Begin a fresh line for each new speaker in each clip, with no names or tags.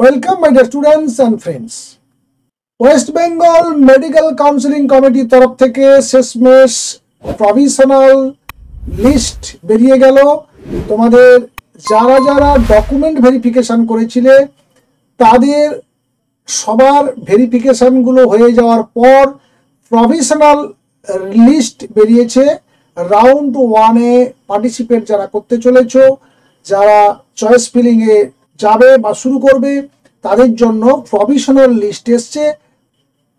Welcome my dear students and friends. West Bengal Medical Counseling Committee तरफ থেকে শেষমেশ provisional list বেরিয়ে গেল। তোমাদের যারা যারা ডকুমেন্ট ভেরিফিকেশন করেছিলে তাদের সবার ভেরিফিকেশনগুলো হয়ে যাওয়ার পর প্রভিশনাল লিস্ট বেরিয়েছে। রাউন্ড 1 এ পার্টিসিপেট যারা করতে চলেছো, যারা চয়েস ফিলিং এ যাবে বা শুরু করবে, তাদের জন্য প্রভিশনাল লিস্ট এসছে।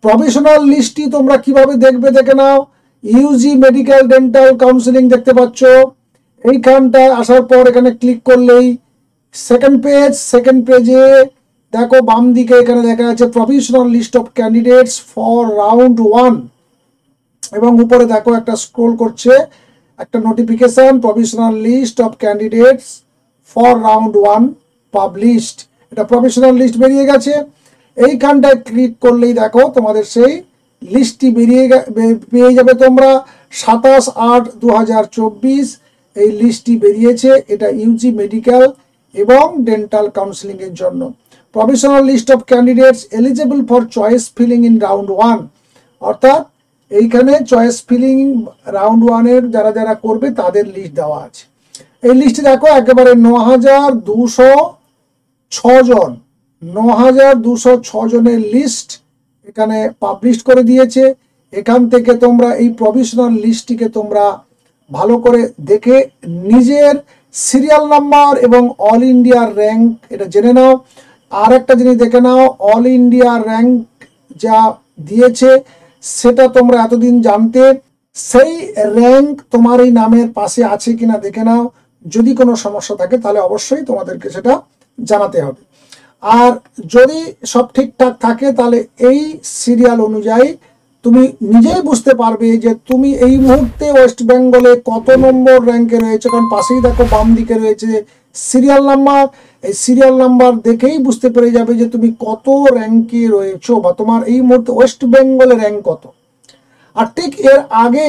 প্রভিশনাল লিস্টটি তোমরা কিভাবে দেখবে দেখে নাও। ইউজি মেডিকেল ডেন্টাল কাউন্সিলিং দেখতে পাচ্ছ। এইখানটায় আসার পর এখানে ক্লিক করলেই সেকেন্ড পেজে দেখো বাম দিকে এখানে দেখা যাচ্ছে provisional list of candidates for round 1 এবং উপরে দেখো একটা স্ক্রল করছে একটা notification provisional list of candidates for round 1 published. এটা প্রভিশনাল লিস্ট বেরিয়ে গেছে। এইখানটায় ক্লিক করলেই দেখো তোমাদের সেই লিস্টটি পেয়ে যাবে তোমরা। 27/8/2024 এই লিস্টটি বেরিয়েছে। এটা ইউজি মেডিকেল এবং ডেন্টাল কাউন্সিলিং এর জন্য। Provisional list of candidates eligible for choice filling in round 1, অর্থাৎ এইখানে চয়েস ফিলিং রাউন্ড 1 এর যারা যারা করবে তাদের লিস্ট দেওয়া আছে। এই লিস্টে দেখো একেবারে 9206 জন 9206 জনের লিস্ট এখানে পাবলিশ করে দিয়েছে। এখান থেকে তোমরা এই প্রভিশনাল লিস্টটিকে তোমরা ভালো করে দেখে নিজের সিরিয়াল নাম্বার এবং অল ইন্ডিয়ার র্যাঙ্ক এটা জেনে নাও। আর একটা জিনিস দেখে নাও, অল ইন্ডিয়া র্যাঙ্ক যা দিয়েছে সেটা তোমরা এতদিন জানতে, সেই র্যাঙ্ক তোমার এই নামের পাশে আছে কিনা দেখে নাও। যদি কোনো সমস্যা থাকে তাহলে অবশ্যই তোমাদেরকে সেটা জানাতে হবে। আর যদি সব ঠিকঠাক থাকে তাহলে এই সিরিয়াল অনুযায়ী তুমি নিজেই বুঝতে পারবে যে তুমি এই মুহূর্তে ওয়েস্ট বেঙ্গলে কত নম্বর র্যাঙ্কে রয়েছে। কারণ পাশেই দেখো বাম দিকে রয়েছে সিরিয়াল নাম্বার। এই সিরিয়াল নাম্বার দেখেই বুঝতে পেরে যাবে যে তুমি কত র্যাঙ্কে রয়েছো বা তোমার এই মুহূর্তে ওয়েস্ট বেঙ্গলে র্যাঙ্ক কত। আর ঠিক এর আগে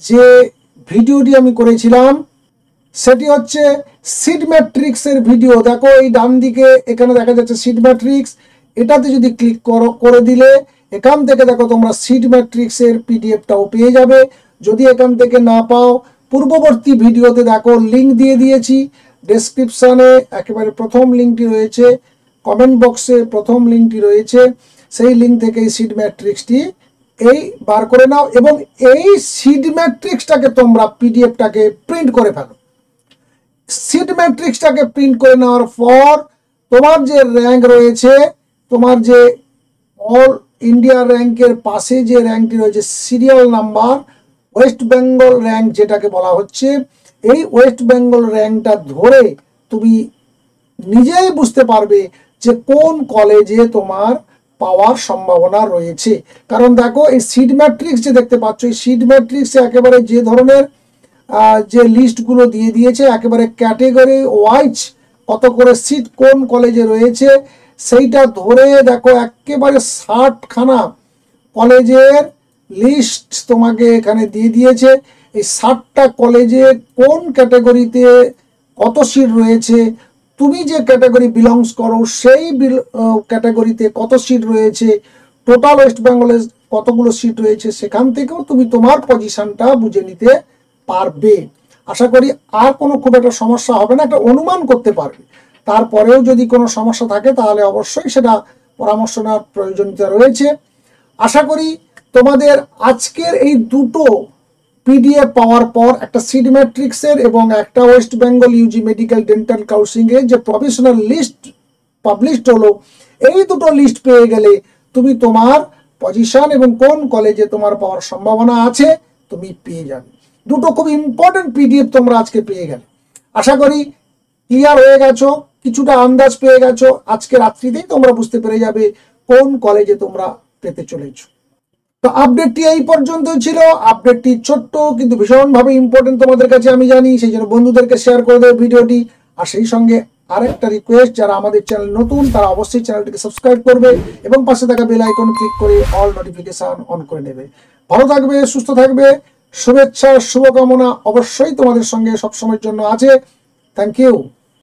যে ভিডিওটি আমি করেছিলাম সেটি হচ্ছে সিট ম্যাট্রিক্সের ভিডিও। দেখো এই ডান দিকে এখানে দেখা যাচ্ছে সিট ম্যাট্রিক্স। এটাতে যদি ক্লিক করে দিলে এখান থেকে দেখো তোমরা সিট ম্যাট্রিক্সের পিডিএফটাও পেয়ে যাবে। যদি এখান থেকে না পাও পূর্ববর্তী ভিডিওতে দেখো লিঙ্ক দিয়ে দিয়েছি। ডেসক্রিপশনে একেবারে প্রথম লিঙ্কটি রয়েছে, কমেন্ট বক্সে প্রথম লিঙ্কটি রয়েছে। সেই লিঙ্ক থেকে এই সিট ম্যাট্রিক্সটি এই বার করে নাও এবং এই সিট ম্যাট্রিক্সটাকে তোমরা পিডিএফটাকে প্রিন্ট করে ফেলো। সিট ম্যাট্রিক্সটাকে প্রিন্ট করে নেওয়ার পর তোমার যে র্যাঙ্ক রয়েছে, তোমার যে অল ইন্ডিয়া র্যাঙ্কের পাশে যে র্যাঙ্কটি রয়েছে serial number West Bengal rank যেটাকে বলা হচ্ছে, এই ওয়েস্ট বেঙ্গল র্যাঙ্কটা ধরে তুমি নিজেই বুঝতে পারবে যে কোন কলেজে তোমার পাওয়ার সম্ভাবনা রয়েছে। কারণ দেখো এই সিট ম্যাট্রিক্স যে দেখতে পাচ্ছ, এই সিট ম্যাট্রিক্সে একেবারে যে ধরনের যে লিস্টগুলো দিয়ে দিয়েছে একেবারে ক্যাটেগরি ওয়াইজ কত করে সিট কোন কলেজে রয়েছে সেইটা ধরে দেখো একেবারে 60খানা কলেজের লিস্ট তোমাকে এখানে দিয়ে দিয়েছে। এই 60টা কলেজে কোন ক্যাটাগরিতে কত সিট রয়েছে, তুমি যে ক্যাটাগরি বিলংস করো সেই ক্যাটাগরিতে কত সিট রয়েছে, টোটাল ওয়েস্ট বেঙ্গলে কতগুলো সিট রয়েছে, সেখান থেকেও তুমি তোমার পজিশনটা বুঝে নিতে পারবে। আশা করি আর কোনো খুব একটা সমস্যা হবে না, একটা অনুমান করতে পারবে। তারপরেও যদি কোনো সমস্যা থাকে তাহলে অবশ্যই সেটা পরামর্শ নেওয়ার প্রয়োজনীয়তা রয়েছে। আশা করি তোমাদের আজকের এই দুটো পিডিএফ পাওয়ার পর, একটা সিট ম্যাট্রিক্সের এবং একটা West Bengal Yuji medical dental counselling এর যে প্রভিশনাল লিস্ট পাবলিশড হলো, এই দুটো লিস্ট পেয়ে গেলে তুমি তোমার পজিশন এবং কোন কলেজে তোমার পাওয়ার সম্ভাবনা আছে তুমি পেয়ে যাবে। দুটো খুব ইম্পর্টেন্ট পিডিএফ তোমরা আজকে পেয়ে গেলে। আশা করি ক্লিয়ার হয়ে গেছো, কিছুটা আন্দাজ পেয়ে গেছো। আজকে রাত্রিতেই তোমরা বুঝতে পেরে যাবে কোন কলেজে তোমরা পেতে চলেছো। তো আপডেটটি এই পর্যন্তই ছিল। আপডেটটি ছোট্ট কিন্তু ভীষণভাবে ইম্পর্টেন্ট তোমাদের কাছে আমি জানি, সেই জন্য বন্ধুদেরকে শেয়ার করে দেবে ভিডিওটি। আর সেই সঙ্গে আরেকটা রিকোয়েস্ট, যারা আমাদের চ্যানেল নতুন তারা অবশ্যই চ্যানেলটিকে সাবস্ক্রাইব করবে এবং পাশে থাকা বেল আইকন ক্লিক করে অল নোটিফিকেশন অন করে নেবে। ভালো থাকবে, সুস্থ থাকবে, শুভেচ্ছা শুভকামনা অবশ্যই তোমাদের সঙ্গে সবসময়ের জন্য আছে। Thank you.